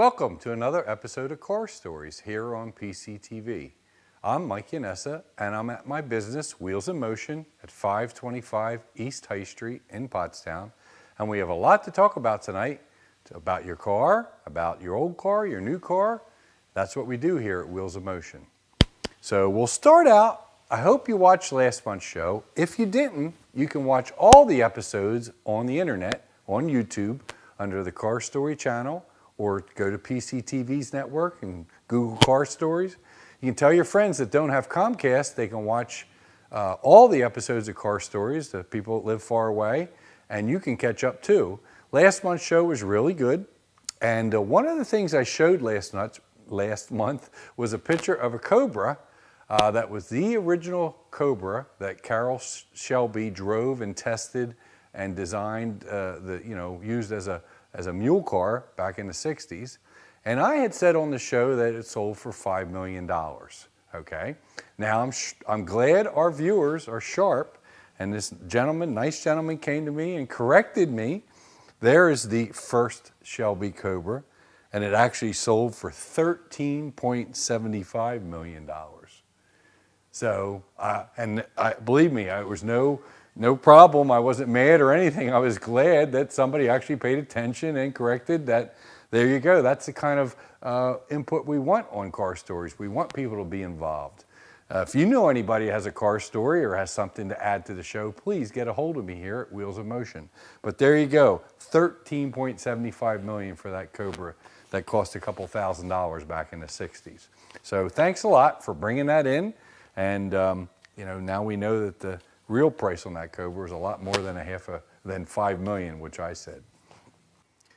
Welcome to another episode of Car Stories here on PCTV. I'm Mike Yanessa and I'm at my business, Wheels in Motion, at 525 East High Street in Pottstown. And we have a lot to talk about tonight, about your car, about your old car, your new car. That's what we do here at Wheels in Motion. So we'll start out. I hope you watched last month's show. If you didn't, you can watch all the episodes on the internet, on YouTube, under the Car Story channel, or go to PCTV's network and Google Car Stories. You can tell your friends that don't have Comcast, they can watch all the episodes of Car Stories, the people that live far away, and you can catch up too. Last month's show was really good, and one of the things I showed last month was a picture of a Cobra that was the original Cobra that Carroll Shelby drove and tested and designed, used as a mule car back in the 60s. And I had said on the show that it sold for $5 million, okay? Now, I'm glad our viewers are sharp, and this gentleman, nice gentleman, came to me and corrected me. There is the first Shelby Cobra, and it actually sold for $13.75 million. So, believe me, it was no problem. I wasn't mad or anything. I was glad that somebody actually paid attention and corrected that. There you go. That's the kind of input we want on Car Stories. We want people to be involved. If you know anybody who has a car story or has something to add to the show, please get a hold of me here at Wheels of Motion. But there you go, $13.75 million for that Cobra that cost a couple $1,000s back in the 60s. So thanks a lot for bringing that in. And now we know that the real price on that Cobra is a lot more than than $5 million, which I said.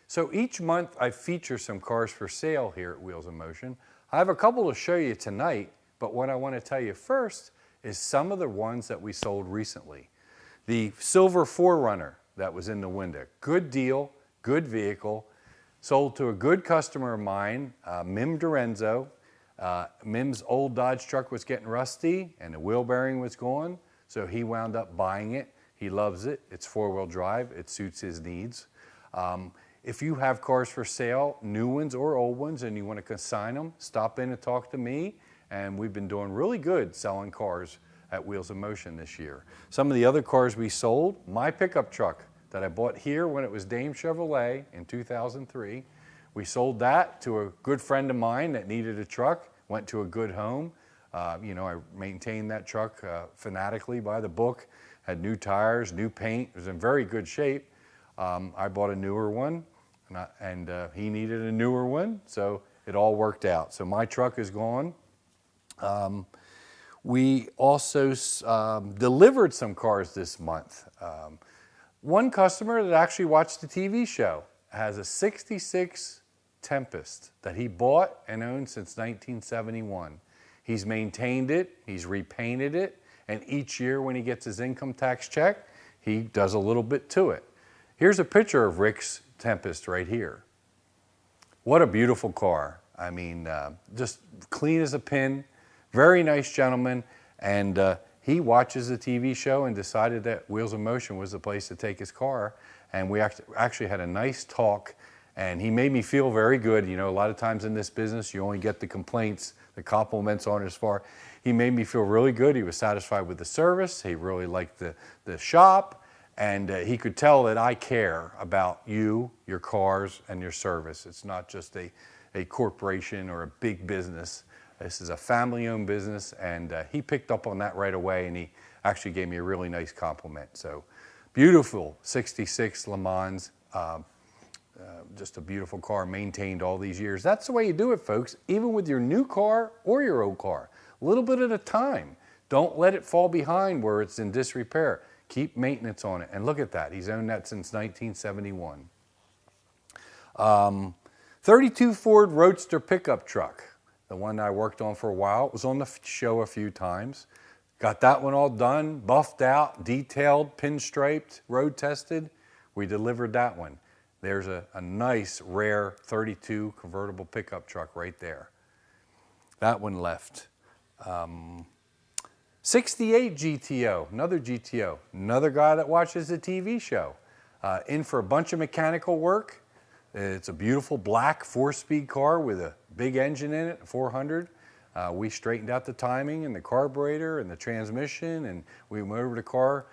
So each month I feature some cars for sale here at Wheels in Motion. I have a couple to show you tonight, but what I want to tell you first is some of the ones that we sold recently. The silver 4Runner that was in the window. Good deal, good vehicle, sold to a good customer of mine, Mim Dorenzo. Mim's old Dodge truck was getting rusty and the wheel bearing was gone, so he wound up buying it. He loves it. It's 4-wheel drive. It suits his needs. If you have cars for sale, new ones or old ones, and you want to consign them, stop in and talk to me. And we've been doing really good selling cars at Wheels in Motion this year. Some of the other cars we sold, my pickup truck that I bought here when it was Dame Chevrolet in 2003. We sold that to a good friend of mine that needed a truck, went to a good home. I maintained that truck fanatically by the book, had new tires, new paint, it was in very good shape. I bought a newer one, and he needed a newer one, so it all worked out. So my truck is gone. We also delivered some cars this month. One customer that actually watched the TV show has a 66 Tempest that he bought and owned since 1971. He's maintained it, he's repainted it, and each year when he gets his income tax check, he does a little bit to it. Here's a picture of Rick's Tempest right here. What a beautiful car. I mean, just clean as a pin, very nice gentleman, and he watches the TV show and decided that Wheels in Motion was the place to take his car, and we actually had a nice talk, and he made me feel very good. You know, a lot of times in this business, you only get the complaints, the compliments aren't as far. He made me feel really good. He was satisfied with the service. He really liked the shop. And he could tell that I care about you, your cars, and your service. It's not just a corporation or a big business. This is a family-owned business, and he picked up on that right away, and he actually gave me a really nice compliment. So beautiful 66 Le Mans, just a beautiful car, maintained all these years. That's the way you do it, folks, even with your new car or your old car. A little bit at a time. Don't let it fall behind where it's in disrepair. Keep maintenance on it. And look at that. He's owned that since 1971. 32 Ford Roadster pickup truck. The one I worked on for a while. It was on the show a few times. Got that one all done, buffed out, detailed, pinstriped, road tested. We delivered that one. There's a nice, rare 32 convertible pickup truck right there. That one left. 68 GTO, another guy that watches the TV show. In for a bunch of mechanical work. It's a beautiful black 4-speed car with a big engine in it, 400. We straightened out the timing and the carburetor and the transmission, and we moved the car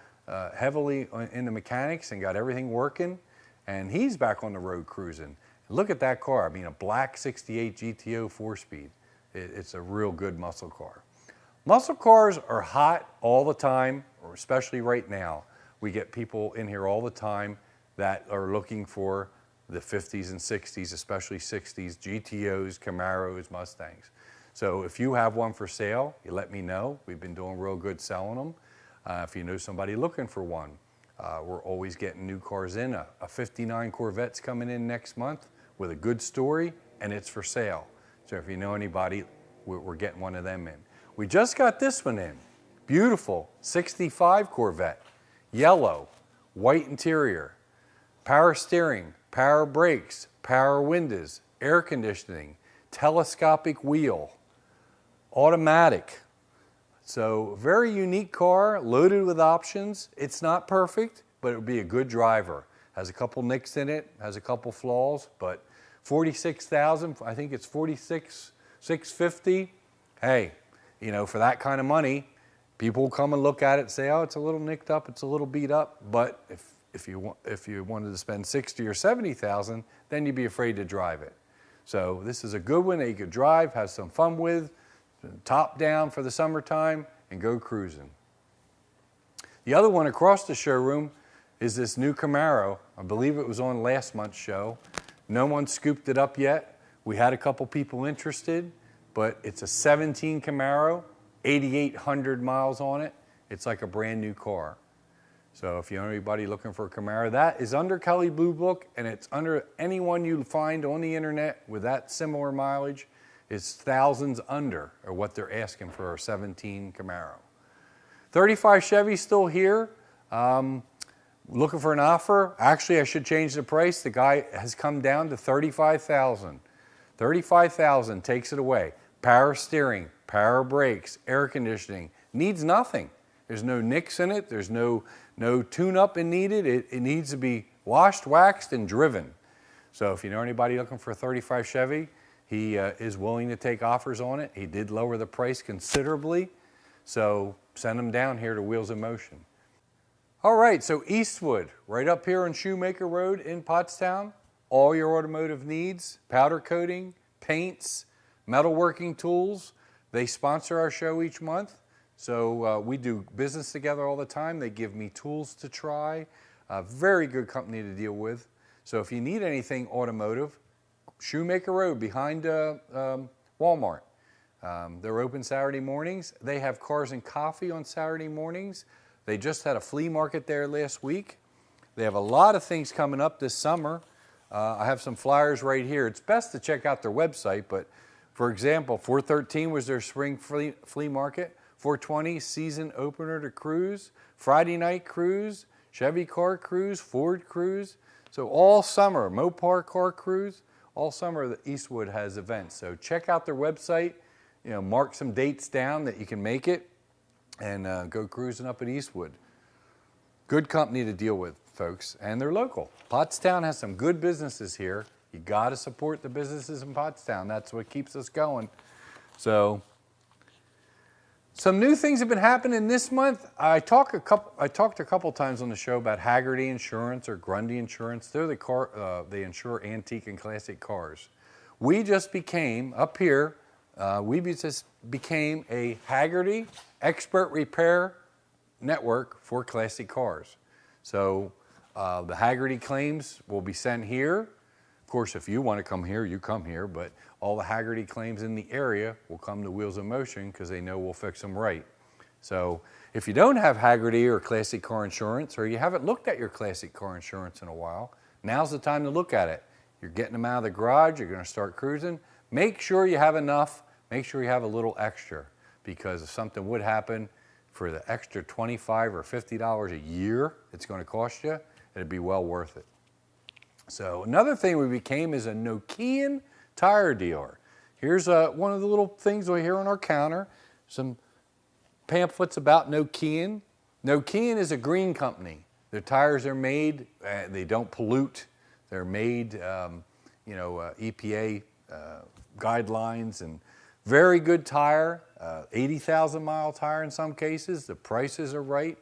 heavily into mechanics and got everything working. And he's back on the road cruising. Look at that car. I mean, a black 68 GTO 4-speed. It's a real good muscle car. Muscle cars are hot all the time, or especially right now. We get people in here all the time that are looking for the 50s and 60s, especially 60s, GTOs, Camaros, Mustangs. So if you have one for sale, you let me know. We've been doing real good selling them. If you know somebody looking for one, we're always getting new cars in. A 59 Corvette's coming in next month with a good story, and it's for sale. So if you know anybody, we're getting one of them in. We just got this one in. Beautiful 65 Corvette, yellow, white interior, power steering, power brakes, power windows, air conditioning, telescopic wheel, automatic. So very unique car, loaded with options. It's not perfect, but it would be a good driver. Has a couple nicks in it, has a couple flaws, but 46,000, I think it's 46,650. Hey, you know, for that kind of money, people will come and look at it and say, oh, it's a little nicked up, it's a little beat up. But if you wanted to spend 60 or 70,000, then you'd be afraid to drive it. So this is a good one that you could drive, have some fun with, top down for the summertime, and go cruising. The other one across the showroom is this new Camaro. I believe it was on last month's show. No one scooped it up yet. We had a couple people interested, but it's a 17 Camaro, 8,800 miles on it. It's like a brand new car. So if you know anybody looking for a Camaro, that is under Kelley Blue Book, and it's under anyone you find on the internet with that similar mileage. It's thousands under or what they're asking for a 17 Camaro. 35 Chevy still here. Looking for an offer. Actually, I should change the price. The guy has come down to $35,000. $35,000 takes it away. Power steering, power brakes, air conditioning. Needs nothing. There's no nicks in it. There's no tune-up needed. It needs to be washed, waxed, and driven. So if you know anybody looking for a 35 Chevy, he is willing to take offers on it. He did lower the price considerably. So send him down here to Wheels in Motion. All right, so Eastwood, right up here on Shoemaker Road in Pottstown. All your automotive needs, powder coating, paints, metalworking tools. They sponsor our show each month. So we do business together all the time. They give me tools to try. A very good company to deal with. So if you need anything automotive, Shoemaker Road behind Walmart. They're open Saturday mornings. They have cars and coffee on Saturday mornings. They just had a flea market there last week. They have a lot of things coming up this summer. I have some flyers right here. It's best to check out their website, but for example, 4/13 was their spring flea market. 4/20 season opener to cruise, Friday night cruise, Chevy car cruise, Ford cruise. So all summer, Mopar car cruise, all summer the Eastwood has events. So check out their website, you know, mark some dates down that you can make it, and go cruising up at Eastwood. Good company to deal with, folks, and they're local. Pottstown has some good businesses here. You got to support the businesses in Pottstown. That's what keeps us going. So some new things have been happening this month. I talked a couple times on the show about Hagerty Insurance or Grundy Insurance. They're they insure antique and classic cars. We just became, up here, just became a Hagerty Expert Repair Network for classic cars. So the Hagerty claims will be sent here. Of course, if you want to come here, you come here, but all the Hagerty claims in the area will come to Wheels in Motion because they know we'll fix them right. So if you don't have Hagerty or classic car insurance, or you haven't looked at your classic car insurance in a while, now's the time to look at it. You're getting them out of the garage, you're going to start cruising. Make sure you have enough, make sure you have a little extra, because if something would happen, for the extra $25 or $50 a year it's going to cost you, it'd be well worth it. So another thing we became is a Nokian tire dealer. Here's one of the little things we hear on our counter, some pamphlets about Nokian. Nokian is a green company. Their tires are made, they don't pollute. They're made EPA guidelines, and very good tire, 80,000 mile tire in some cases. The prices are right.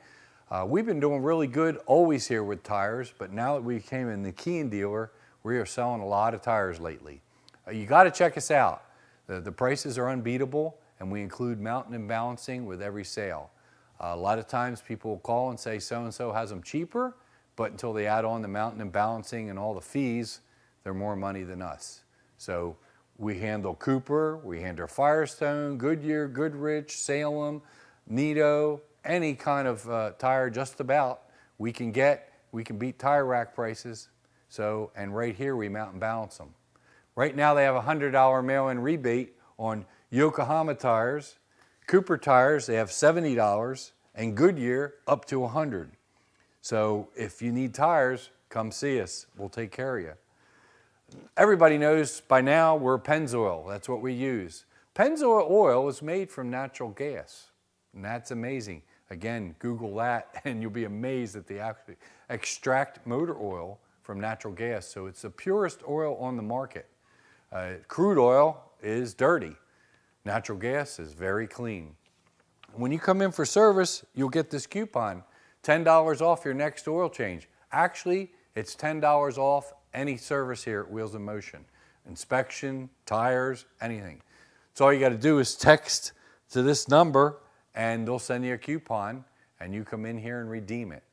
We've been doing really good always here with tires, but now that we became a Nikian dealer, we are selling a lot of tires lately. You got to check us out. The prices are unbeatable, and we include mounting and balancing with every sale. A lot of times people will call and say so-and-so has them cheaper, but until they add on the mounting and balancing and all the fees, they're more money than us. So we handle Cooper, we handle Firestone, Goodyear, Goodrich, Salem, Nitto, any kind of tire just about we can beat tire rack prices. So, and right here we mount and balance them. Right now they have a $100 mail-in rebate on Yokohama tires. Cooper tires, they have $70, and Goodyear up to $100. So if you need tires, come see us. We'll take care of you. Everybody knows by now we're Pennzoil. That's what we use. Pennzoil oil is made from natural gas, and that's amazing. Again, Google that, and you'll be amazed that they actually extract motor oil from natural gas. So it's the purest oil on the market. Crude oil is dirty. Natural gas is very clean. When you come in for service, you'll get this coupon, $10 off your next oil change. Actually, it's $10 off any service here at Wheels in Motion. Inspection, tires, anything. So all you got to do is text to this number, and they'll send you a coupon, and you come in here and redeem it.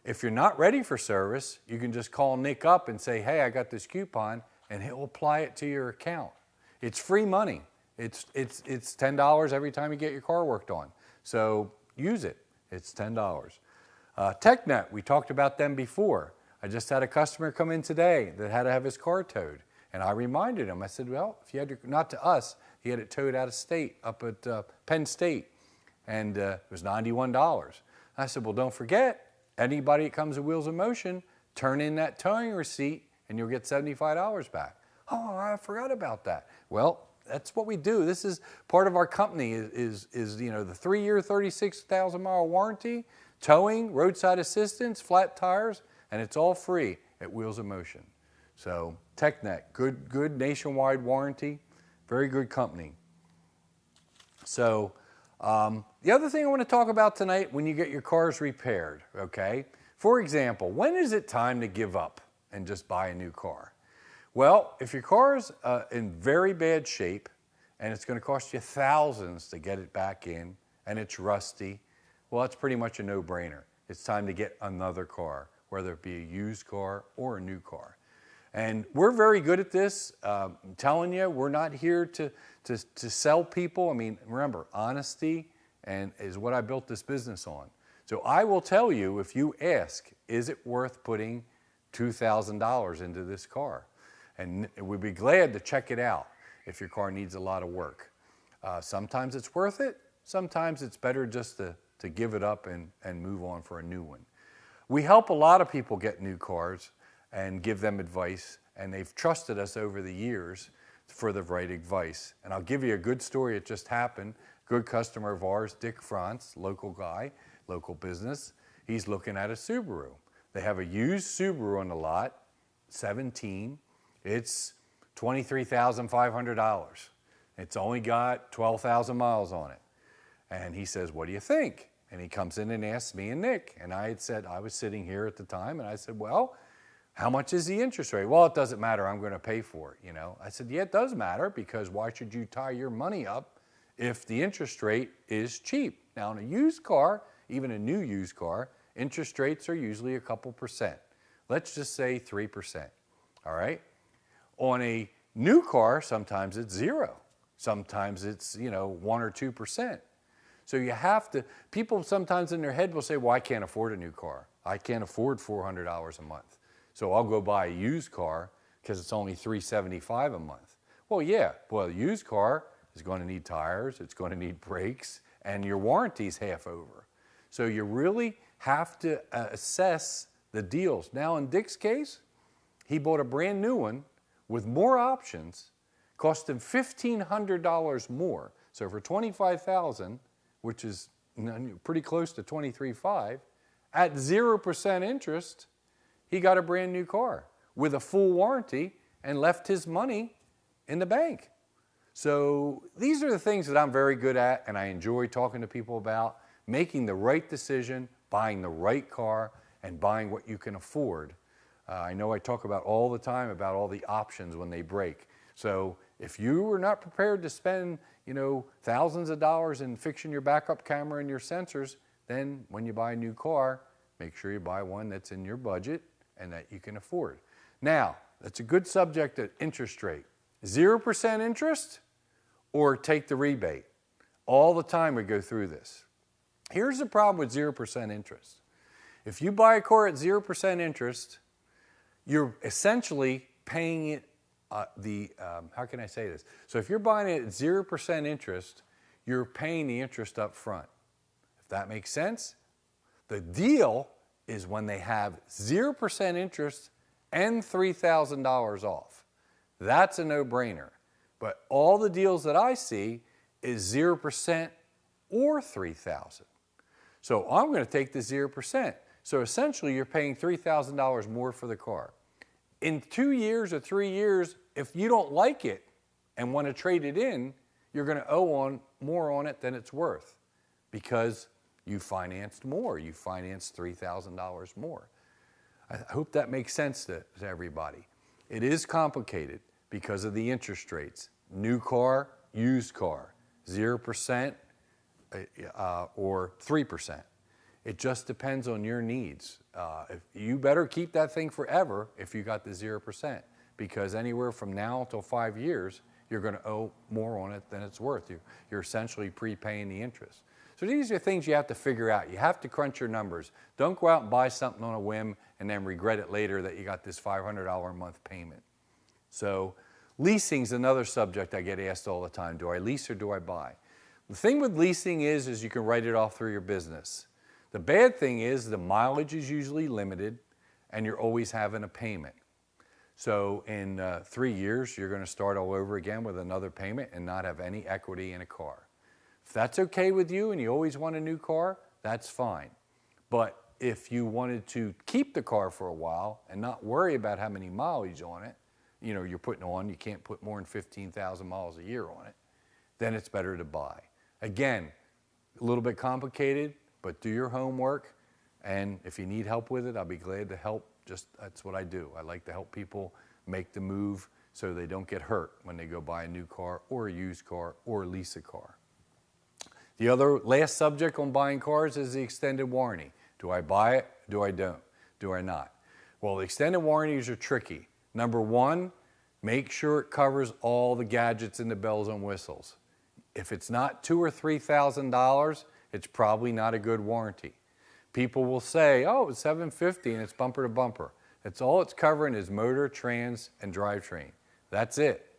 If you're not ready for service, you can just call Nick up and say, hey, I got this coupon, and he'll apply it to your account. It's free money. It's $10 every time you get your car worked on. So use it. It's $10. TechNet, we talked about them before. I just had a customer come in today that had to have his car towed. And I reminded him, I said, well, if you had to, not to us, he had it towed out of state, up at Penn State. And it was $91. I said, well, don't forget, anybody that comes to Wheels in Motion, turn in that towing receipt and you'll get $75 back. Oh, I forgot about that. Well, that's what we do. This is part of our company is the 3-year, 36,000 mile warranty, towing, roadside assistance, flat tires, and it's all free at Wheels in Motion. So TechNet, good nationwide warranty, very good company. So the other thing I want to talk about tonight, when you get your cars repaired, okay? For example, when is it time to give up and just buy a new car? Well, if your car's in very bad shape and it's going to cost you thousands to get it back in and it's rusty, well, it's pretty much a no-brainer. It's time to get another car, whether it be a used car or a new car. And we're very good at this. I'm telling you, we're not here to sell people. I mean, remember, honesty is what I built this business on. So I will tell you, if you ask, is it worth putting $2,000 into this car? And we'd be glad to check it out if your car needs a lot of work. Sometimes it's worth it. Sometimes it's better just to give it up and move on for a new one. We help a lot of people get new cars and give them advice, and they've trusted us over the years for the right advice. And I'll give you a good story. It just happened. Good customer of ours, Dick France, local guy, local business. He's looking at a Subaru. They have a used Subaru on the lot, 17. It's $23,500. It's only got 12,000 miles on it. And he says, what do you think? And he comes in and asks me and Nick. And I had said, I was sitting here at the time, and I said, well, how much is the interest rate? Well, it doesn't matter. I'm going to pay for it, I said, yeah, it does matter, because why should you tie your money up if the interest rate is cheap? Now, in a used car, even a new used car, interest rates are usually a couple percent. Let's just say 3%, all right? On a new car, sometimes it's 0. Sometimes it's, 1 or 2%. So you have to, people sometimes in their head will say, well, I can't afford a new car. I can't afford $400 a month. So I'll go buy a used car because it's only $375 a month. Well, yeah, a used car is going to need tires, it's going to need brakes, and your warranty's half over. So you really have to assess the deals. Now in Dick's case, he bought a brand new one with more options, cost him $1,500 more. So for $25,000, which is pretty close to $23,500, at 0% interest, he got a brand new car with a full warranty and left his money in the bank. So these are the things that I'm very good at and I enjoy talking to people about, making the right decision, buying the right car, and buying what you can afford. I know I talk about all the time about all the options when they break. So if you are not prepared to spend, thousands of dollars in fixing your backup camera and your sensors, then when you buy a new car, make sure you buy one that's in your budget and that you can afford. Now, that's a good subject at interest rate. 0% interest or take the rebate. All the time we go through this. Here's the problem with 0% interest. If you buy a car at 0% interest, you're essentially paying it how can I say this? So if you're buying it at 0% interest, you're paying the interest up front. If that makes sense? The deal is when they have 0% interest and $3,000 off. That's a no-brainer. But all the deals that I see is 0% or $3,000. So I'm going to take the 0%. So essentially you're paying $3,000 more for the car. In 2 years or 3 years, if you don't like it and want to trade it in, you're going to owe more on it than it's worth because you financed more. You financed $3,000 more. I hope that makes sense to everybody. It is complicated because of the interest rates. New car, used car, 0% or 3%. It just depends on your needs. If you better keep that thing forever if you got the 0%, because anywhere from now until 5 years, you're going to owe more on it than it's worth. You're essentially prepaying the interest. So these are things you have to figure out. You have to crunch your numbers. Don't go out and buy something on a whim and then regret it later that you got this $500 a month payment. So leasing's another subject I get asked all the time. Do I lease or do I buy? The thing with leasing is you can write it off through your business. The bad thing is the mileage is usually limited and you're always having a payment. So in 3 years, you're going to start all over again with another payment and not have any equity in a car. If that's okay with you and you always want a new car, that's fine. But if you wanted to keep the car for a while and not worry about how many mileage on it, you're putting on, you can't put more than 15,000 miles a year on it, then it's better to buy. Again, a little bit complicated, but do your homework. And if you need help with it, I'll be glad to help. That's what I do. I like to help people make the move so they don't get hurt when they go buy a new car or a used car or lease a car. The other last subject on buying cars is the extended warranty. Do I buy it? Do I don't? Do I not? Well, the extended warranties are tricky. Number one, make sure it covers all the gadgets and the bells and whistles. If it's not $2,000 or $3,000, it's probably not a good warranty. People will say, oh, it's $750 and it's bumper to bumper. That's all it's covering is motor, trans, and drivetrain. That's it.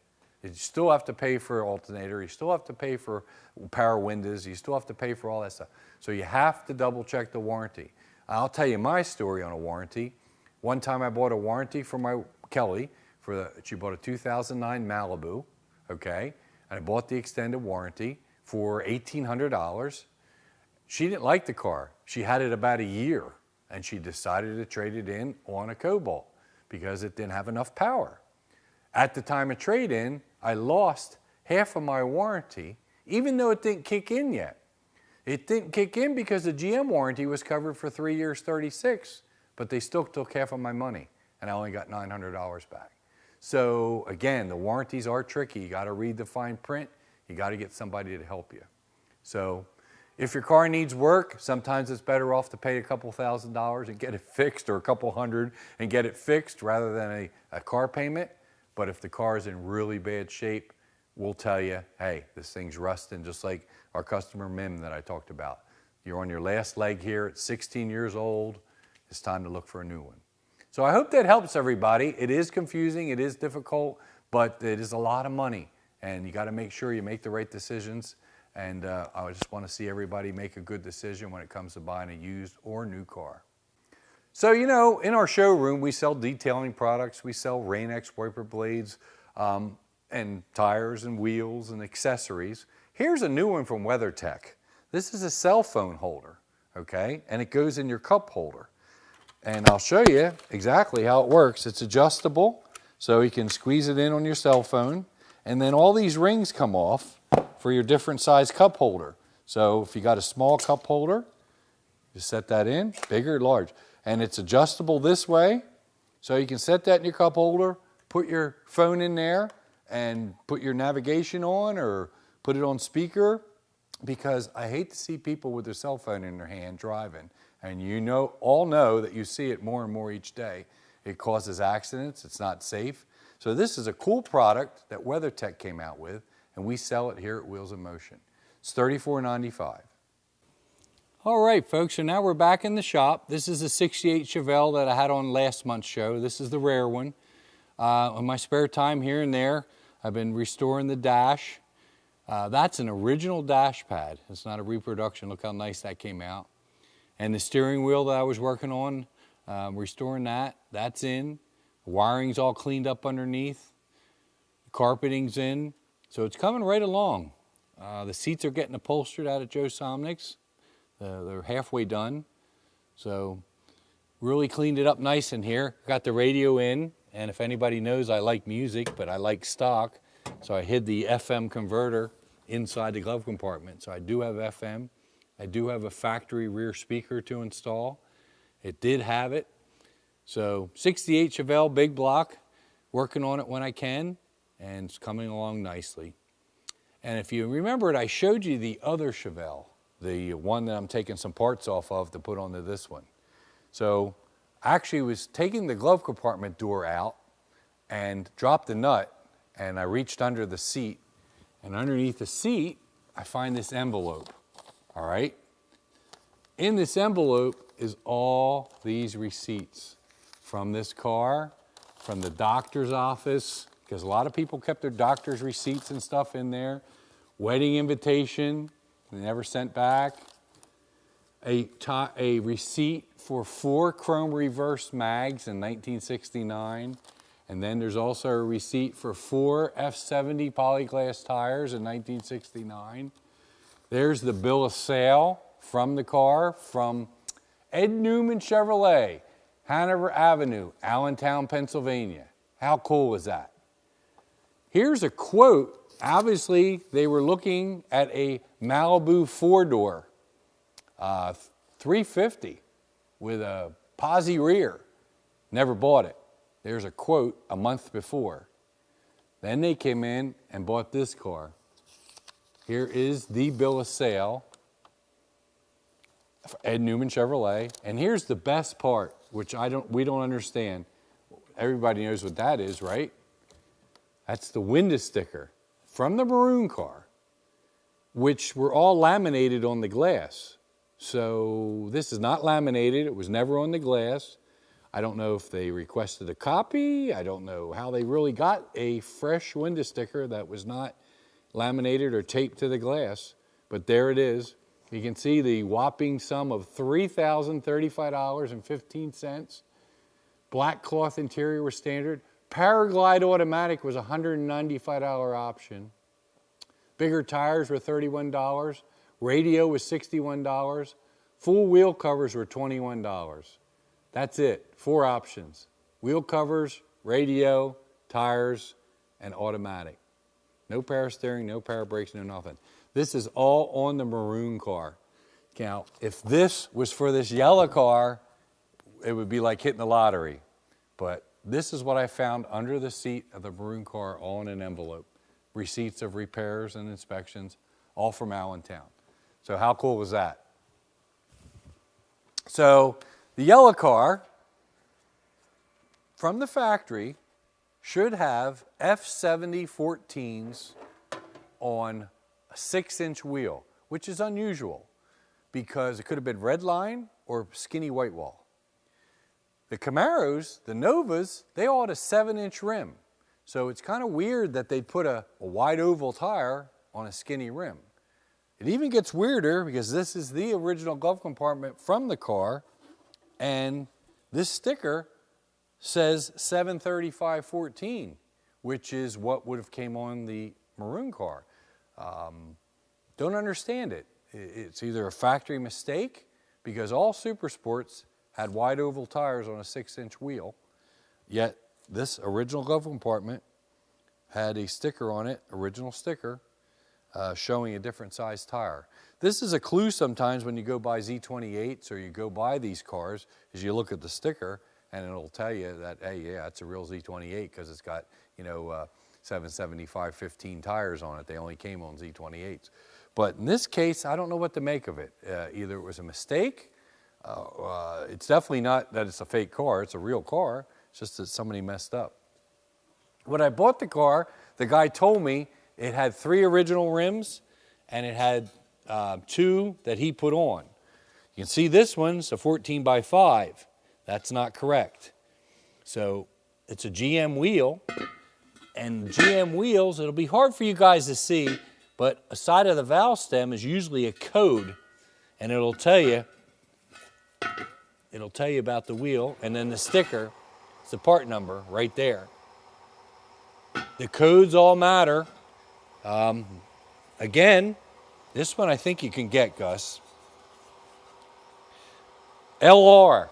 You still have to pay for alternator. You still have to pay for power windows. You still have to pay for all that stuff. So you have to double check the warranty. I'll tell you my story on a warranty. One time I bought a warranty for my Kelly. She bought a 2009 Malibu, okay? And I bought the extended warranty for $1,800. She didn't like the car. She had it about a year, and she decided to trade it in on a Cobalt because it didn't have enough power. At the time of trade-in, I lost half of my warranty, even though it didn't kick in yet. It didn't kick in because the GM warranty was covered for 3 years, 36, but they still took half of my money, and I only got $900 back. So again, the warranties are tricky. You got to read the fine print. You got to get somebody to help you. So if your car needs work, sometimes it's better off to pay a couple $1,000s and get it fixed, or a couple $100 and get it fixed rather than a car payment. But if the car is in really bad shape, we'll tell you, hey, this thing's rusting, just like our customer Mim that I talked about. You're on your last leg here at 16 years old. It's time to look for a new one. So I hope that helps everybody. It is confusing, it is difficult, but it is a lot of money. And you got to make sure you make the right decisions. And I just want to see everybody make a good decision when it comes to buying a used or new car. So, in our showroom, we sell detailing products. We sell Rain-X wiper blades and tires and wheels and accessories. Here's a new one from WeatherTech. This is a cell phone holder, okay? And it goes in your cup holder. And I'll show you exactly how it works. It's adjustable, So you can squeeze it in on your cell phone. And then all these rings come off for your different size cup holder. So if you got a small cup holder, you set that in, bigger, large. And it's adjustable this way. So you can set that in your cup holder, put your phone in there, and put your navigation on or put it on speaker, because I hate to see people with their cell phone in their hand driving. And you all know that you see it more and more each day. It causes accidents, it's not safe. So this is a cool product that WeatherTech came out with, and we sell it here at Wheels in Motion. It's $34.95. All right, folks, so now we're back in the shop. This is a 68 Chevelle that I had on last month's show. This is the rare one. On my spare time here and there, I've been restoring the dash. That's an original dash pad. It's not a reproduction. Look how nice that came out. And the steering wheel that I was working on, restoring that, that's in. The wiring's all cleaned up underneath. The carpeting's in. So it's coming right along. The seats are getting upholstered out at Joe Somnick's. They're halfway done. So really cleaned it up nice in here. Got the radio in, and if anybody knows, I like music, but I like stock. So I hid the FM converter inside the glove compartment. So I do have FM. I do have a factory rear speaker to install. It did have it. So 68 Chevelle, big block, working on it when I can, and it's coming along nicely. And if you remember it, I showed you the other Chevelle, the one that I'm taking some parts off of to put onto this one. So I actually was taking the glove compartment door out and dropped the nut, and I reached under the seat, and underneath the seat, I find this envelope, all right? In this envelope is all these receipts from this car, from the doctor's office, because a lot of people kept their doctor's receipts and stuff in there, wedding invitation, they never sent back, a receipt for 4 chrome reverse mags in 1969, and then there's also a receipt for 4 F70 polyglass tires in 1969. There's the bill of sale from the car from Ed Newman Chevrolet, Hanover Avenue, Allentown, Pennsylvania. How cool is that? Here's a quote. Obviously, they were looking at a Malibu 4-door, 350 with a posi rear. Never bought it. There's a quote a month before. Then they came in and bought this car. Here is the bill of sale for Ed Newman Chevrolet. And here's the best part, which we don't understand. Everybody knows what that is, right? That's the window sticker from the maroon car, which were all laminated on the glass. So this is not laminated. It was never on the glass. I don't know if they requested a copy. I don't know how they really got a fresh window sticker that was not laminated or taped to the glass. But there it is. You can see the whopping sum of $3,035.15. Black cloth interior was standard. Paraglide automatic was a $195 option. Bigger tires were $31. Radio was $61. Full wheel covers were $21. That's it, 4 options. Wheel covers, radio, tires, and automatic. No power steering, no power brakes, no nothing. This is all on the maroon car. Now, if this was for this yellow car, it would be like hitting the lottery. But this is what I found under the seat of the maroon car, all in an envelope. Receipts of repairs and inspections, all from Allentown. So how cool was that? So the yellow car from the factory should have F70 14s on a 6-inch wheel, which is unusual because it could have been red line or skinny white wall. The Camaros, the Novas, they all had a 7-inch rim. So it's kind of weird that they put a wide oval tire on a skinny rim. It even gets weirder because this is the original glove compartment from the car, and this sticker says 735/14, which is what would have came on the maroon car. Don't understand it. It's either a factory mistake because all Super Sports had wide oval tires on a 6-inch wheel, yet this original glove compartment had a sticker on it, original sticker, showing a different size tire. This is a clue sometimes when you go buy Z28s or you go buy these cars, is you look at the sticker and it'll tell you that, hey, yeah, it's a real Z28 because it's got, 775/15 tires on it. They only came on Z28s. But in this case, I don't know what to make of it. Either it was a mistake. It's definitely not that it's a fake car. It's a real car. It's just that somebody messed up. When I bought the car, the guy told me it had 3 original rims and it had 2 that he put on. You can see this one's a 14x5. That's not correct. So it's a GM wheel, and GM wheels, it'll be hard for you guys to see, but a side of the valve stem is usually a code, and it'll tell you about the wheel, and then the sticker, it's the part number right there. The codes all matter. Again, this one I think you can get, Gus. LR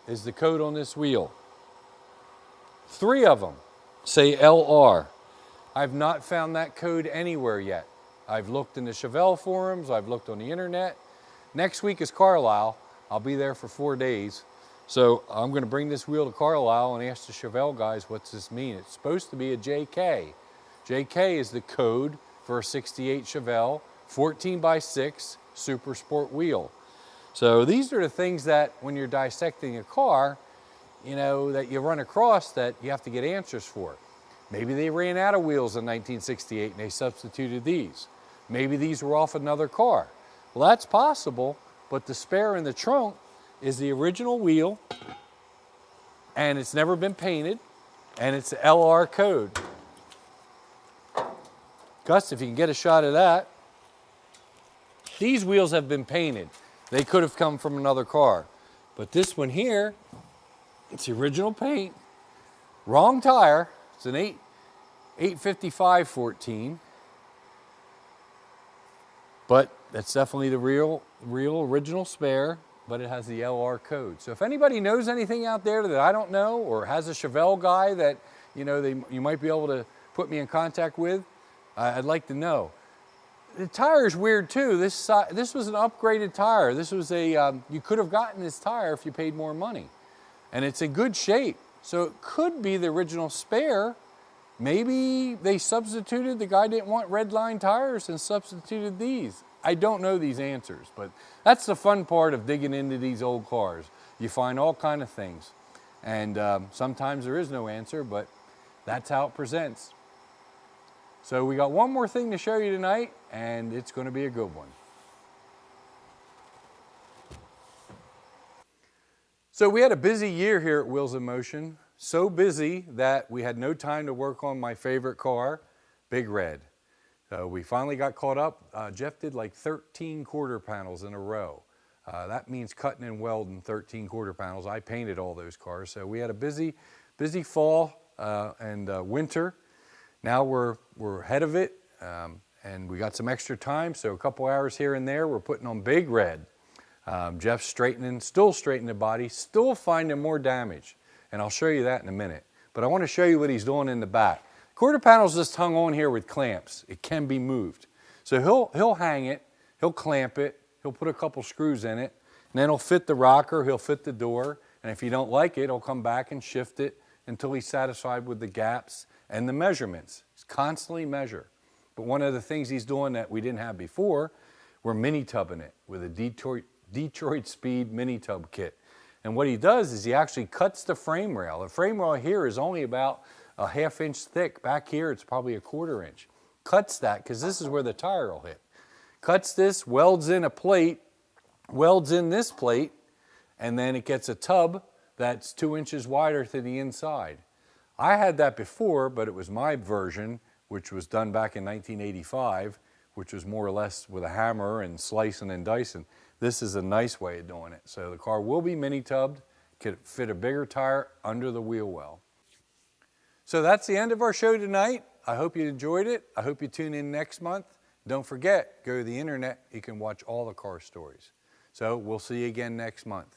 is the code on this wheel. 3 of them say LR. I've not found that code anywhere yet. I've looked in the Chevelle forums, I've looked on the internet. Next week is Carlisle. I'll be there for 4 days. So I'm going to bring this wheel to Carlisle and ask the Chevelle guys, what's this mean? It's supposed to be a JK. JK is the code for a 68 Chevelle 14x6 Super Sport wheel. So these are the things that when you're dissecting a car, that you run across that you have to get answers for. Maybe they ran out of wheels in 1968 and they substituted these. Maybe these were off another car. Well, that's possible, but the spare in the trunk is the original wheel and it's never been painted and it's the LR code. Gus, if you can get a shot of that. These wheels have been painted. They could have come from another car. But this one here, it's the original paint, wrong tire. It's an 855/14. But that's definitely the real original spare, but it has the LR code. So if anybody knows anything out there that I don't know, or has a Chevelle guy that you might be able to put me in contact with, I'd like to know. The tire is weird too. This was an upgraded tire. This was you could have gotten this tire if you paid more money. And it's in good shape. So it could be the original spare. Maybe they substituted, the guy didn't want red line tires and substituted these. I don't know these answers, but that's the fun part of digging into these old cars. You find all kind of things. And sometimes there is no answer, but that's how it presents. So we got one more thing to show you tonight, and it's going to be a good one. So we had a busy year here at Wheels in Motion, so busy that we had no time to work on my favorite car, Big Red. We finally got caught up. Jeff did like 13 quarter panels in a row. That means cutting and welding 13 quarter panels. I painted all those cars. So we had a busy fall and winter. Now we're ahead of it, and we got some extra time. So a couple hours here and there, we're putting on Big Red. Jeff's still straightening the body, still finding more damage. And I'll show you that in a minute. But I want to show you what he's doing in the back. Quarter panel's just hung on here with clamps. It can be moved. So he'll hang it, he'll clamp it, he'll put a couple screws in it, and then he'll fit the rocker, he'll fit the door, and if you don't like it, he'll come back and shift it until he's satisfied with the gaps and the measurements. He's constantly measure. But one of the things he's doing that we didn't have before, we're mini tubbing it with a Detroit Speed mini tub kit. And what he does is he actually cuts the frame rail. The frame rail here is only about a ½ inch thick. Back here it's probably a ¼ inch. Cuts that because this is where the tire will hit. Cuts this, welds in a plate, welds in this plate, and then it gets a tub that's 2 inches wider to the inside. I had that before, but it was my version, which was done back in 1985, which was more or less with a hammer and slicing and dicing. This is a nice way of doing it. So the car will be mini tubbed, could fit a bigger tire under the wheel well. So that's the end of our show tonight. I hope you enjoyed it. I hope you tune in next month. Don't forget, go to the internet. You can watch all the car stories. So we'll see you again next month.